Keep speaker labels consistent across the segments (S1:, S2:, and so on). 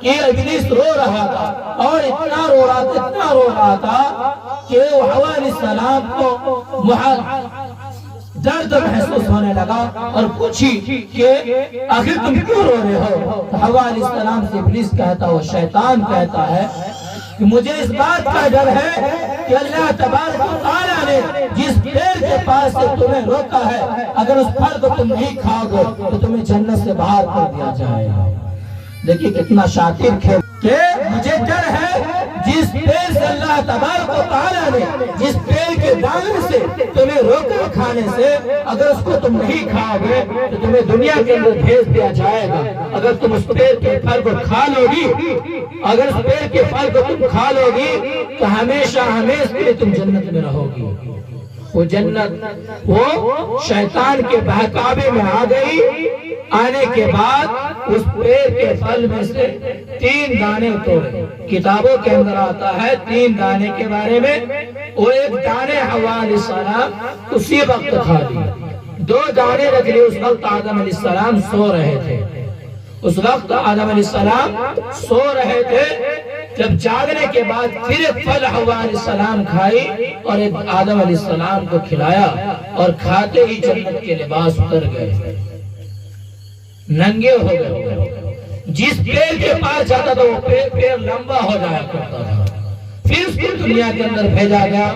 S1: یہ ابلیس رو رہا تھا اور اتنا رو رہا تھا کہ وہ حوا علیہ السلام کو درد محسوس ہونے لگا اور پوچھی کہ آخر تم کیوں رو رہے ہو؟ حوا علیہ السلام سے ابلیس کہتا وہ شیطان کہتا ہے کہ مجھے اس بات کا ڈر ہے کہ اللہ تبارک و تعالیٰ نے جس پیڑ کے پاس سے تمہیں روکا ہے اگر اس پھل کو تم نہیں کھاؤ گے تو تمہیں جنت سے باہر کر دیا جائے گا۔ دیکھیے کتنا شاطر کھیل کہ مجھے ڈر ہے جس پیڑ سے اللہ تبارک و تعالیٰ نے جس پیڑ کے دانے سے تمہیں روکا کھانے سے اگر اس کو تم نہیں کھاؤ گے تو تمہیں دنیا کے اندر بھیج دیا جائے گا۔ اگر تم اس پیڑ کے پھل کو کھا لو گی اگر اس پیڑ کے پھل کو تم کھا لو گی تو ہمیشہ ہمیشہ کے لیے تم جنت میں رہو گی۔ وہ جنت وہ شیطان کے بہکاوے میں آ گئی۔ آنے کے بعد اس پیڑ کے پھل میں سے 3 دانے توڑے۔ کتابوں کے اندر آتا ہے 3 دانے کے بارے میں، وہ 1 دانے حوا علیہ السلام اسی وقت کھا لی، 2 دانے رکھ لیے اس وقت آدم علیہ السلام سو رہے تھے۔ اس وقت آدم علیہ السلام سو رہے تھے، جب جاگنے کے بعد پھر 1 پھل حوا علیہ السلام کھائی اور 1 آدم علیہ السلام کو کھلایا اور کھاتے ہی جنت کے لباس اتر گئے، ننگے ہو گئے۔ جس پیڑ کے پاس جاتا تھا وہ پیڑ لمبا ہو جایا کرتا تھا۔ پھر اس کو دنیا کے اندر بھیجا گیا۔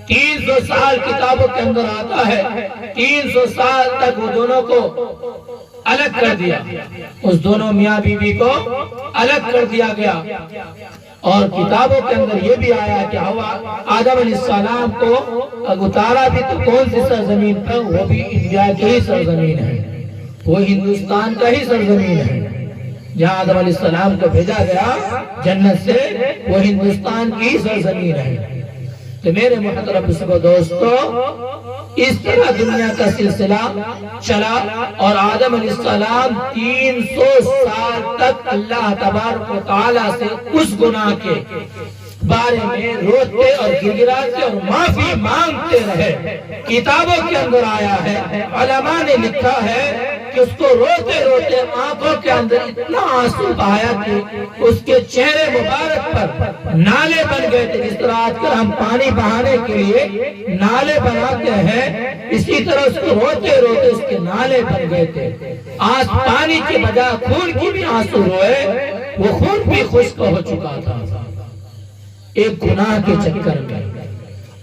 S1: 300 سال کتابوں کے اندر آتا ہے، 300 سال تک وہ دونوں کو الگ کر دیا، اس دونوں میاں بیوی کو الگ کر دیا گیا۔ اور کتابوں کے اندر یہ بھی آیا کہ آدم علیہ السلام کو اتارا بھی تو کون سی سرزمین پر؟ وہ بھی انڈیا کی ہی سرزمین ہے، وہ ہندوستان کا ہی سرزمین ہے۔ جہاں آدم علیہ السلام کو بھیجا گیا جنت سے وہ ہندوستان کی سرزمین ہے۔ تو میرے محترم دوستو اس طرح دنیا کا سلسلہ چلا اور آدم علیہ السلام 300 سال تک اللہ تبارک و تعالیٰ سے اس گناہ کے بارے میں روتے اور گڑگڑاتے اور معافی مانگتے رہے۔ کتابوں کے اندر آیا ہے، علماء نے لکھا ہے کہ اس کو روتے روتے آنکھوں کے اندر اتنا آنسو بہایا کہ اس کے چہرے مبارک پر نالے بن گئے تھے۔ جس طرح آج کل ہم پانی بہانے کے لیے نالے بناتے ہیں، اسی طرح اس کو روتے روتے اس کے نالے بن گئے تھے۔ آج پانی کے بجائے خون کی بھی آنسو روئے، وہ خون بھی خشک ہو چکا تھا ایک گناہ کے چکر میں۔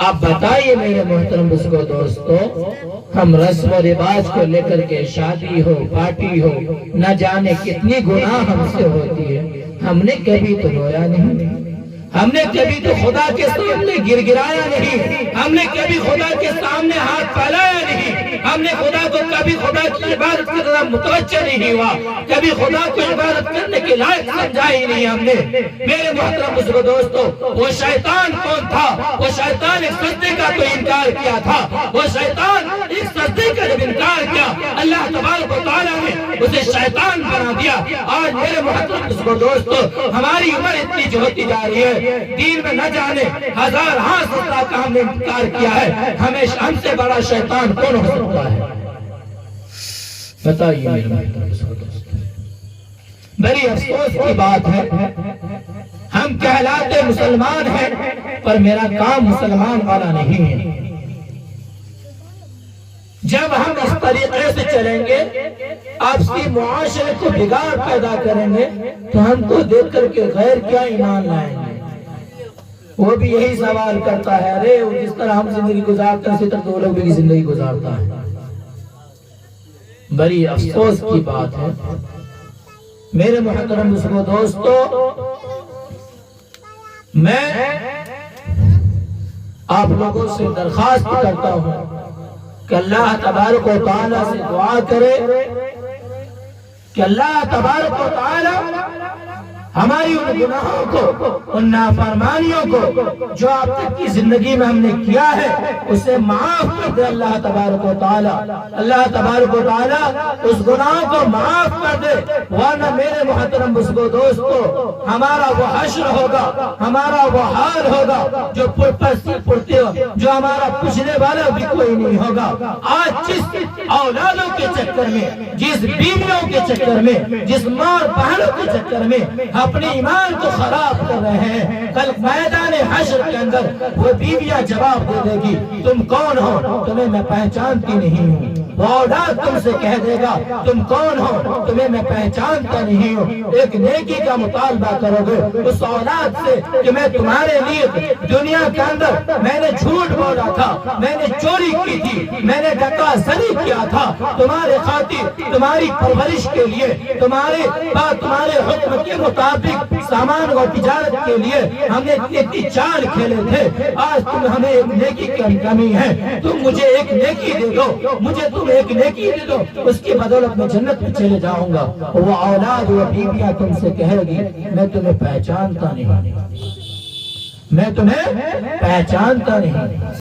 S1: آپ بتائیے میرے محترم دوستو، ہم رسم و رواج کو لے کر کے شادی ہو پارٹی ہو نہ جانے کتنی گناہ ہم سے ہوتی ہے، ہم نے کبھی تو رویا نہیں، ہم نے کبھی تو خدا کے سامنے گر گرایا نہیں، ہم نے کبھی خدا کے سامنے ہاتھ پھیلایا نہیں، ہم نے خدا کو کبھی خدا کی عبادت کی طرف متوجہ نہیں ہوا، کبھی خدا کو عبادت کرنے کے لائق سمجھا ہی نہیں ہم نے۔ میرے محترم بزرگ دوستو، وہ شیطان کون تھا؟ وہ شیطان ایک سجدے کا تو انکار کیا تھا، وہ شیطان ایک سجدے کا جب انکار کیا اللہ تبارک و تعالیٰ نے اسے شیطان بنا دیا۔ آج میرے محترم بزرگ دوستو ہماری عمر اتنی جو ہوتی جا رہی ہے، دین میں نہ جانے 1000 سال کا ہم نے انکار کیا ہے، ہمیشہ ہم سے بڑا شیطان کون ہو سکتا ہے؟ بتائیے میرے محترم دوستو، بڑی افسوس کی بات ہے، ہم کہلاتے مسلمان ہیں پر میرا کام مسلمان والا نہیں ہے۔ جب ہم اس طریقے سے چلیں گے، آپسی معاشرے کو بگاڑ پیدا کریں گے، تو ہم کو دیکھ کر کے غیر کیا ایمان لائیں گے؟ وہ بھی یہی سوال کرتا ہے، ارے جس طرح ہم زندگی گزارتے ہیں اسی طرح وہ لوگ بھی زندگی گزارتا ہے۔ بڑی افسوس کی بات ہے میرے محترم دوستو، میں آپ لوگوں سے درخواست کرتا ہوں کہ اللہ تبارک و تعالیٰ سے دعا کرے کہ اللہ تبارک و تعالیٰ ہماری ان گناہوں کو، ان نافرمانیوں کو جو اب تک کی زندگی میں ہم نے کیا ہے اسے معاف کر دے اللہ تبارک و تعالی۔ اللہ تبارک و تعالی اس گناہوں کو معاف کر دے، ورنہ میرے محترم بزرگوں دوستو ہمارا وہ حشر ہوگا، ہمارا وہ حال ہوگا جو پرپسی پڑتے ہو، جو ہمارا پوچھنے والا بھی کوئی نہیں ہوگا۔ آج جس اولادوں کے چکر میں، جس بیویوں کے چکر میں، جس ماں بہنوں کے چکر میں اپنے ایمان کو خراب کر رہے ہیں، کل میدان حشر کے اندر وہ بیویاں جواب دے دے گی تم کون ہو، تمہیں میں پہچانتی نہیں ہوں۔ وہ اولاد تم سے کہہ دے گا تم کون ہو، تمہیں میں پہچانتا نہیں ہوں۔ ایک نیکی کا مطالبہ کرو گے اس اولاد سے کہ میں تمہارے لیے دنیا کے اندر میں نے جھوٹ بولا تھا، میں نے چوری کی تھی، میں نے ڈکا زنی کیا تھا، تمہارے خاطر، تمہاری پرورش کے لیے، تمہارے حکم کے مطابق سامان و تجارت کے لیے ہم نے اتنی چال کھیلے تھے، آج تم ہمیں ایک نیکی کی کمی ہے، تم مجھے ایک نیکی دے دو، مجھے تم ایک نیکی دے دو، اس کی بدولت میں جنت میں چلے جاؤں گا۔ وہ اولاد و بیویاں تم سے کہے گی میں تمہیں پہچانتا نہیں، میں تمہیں پہچانتا نہیں۔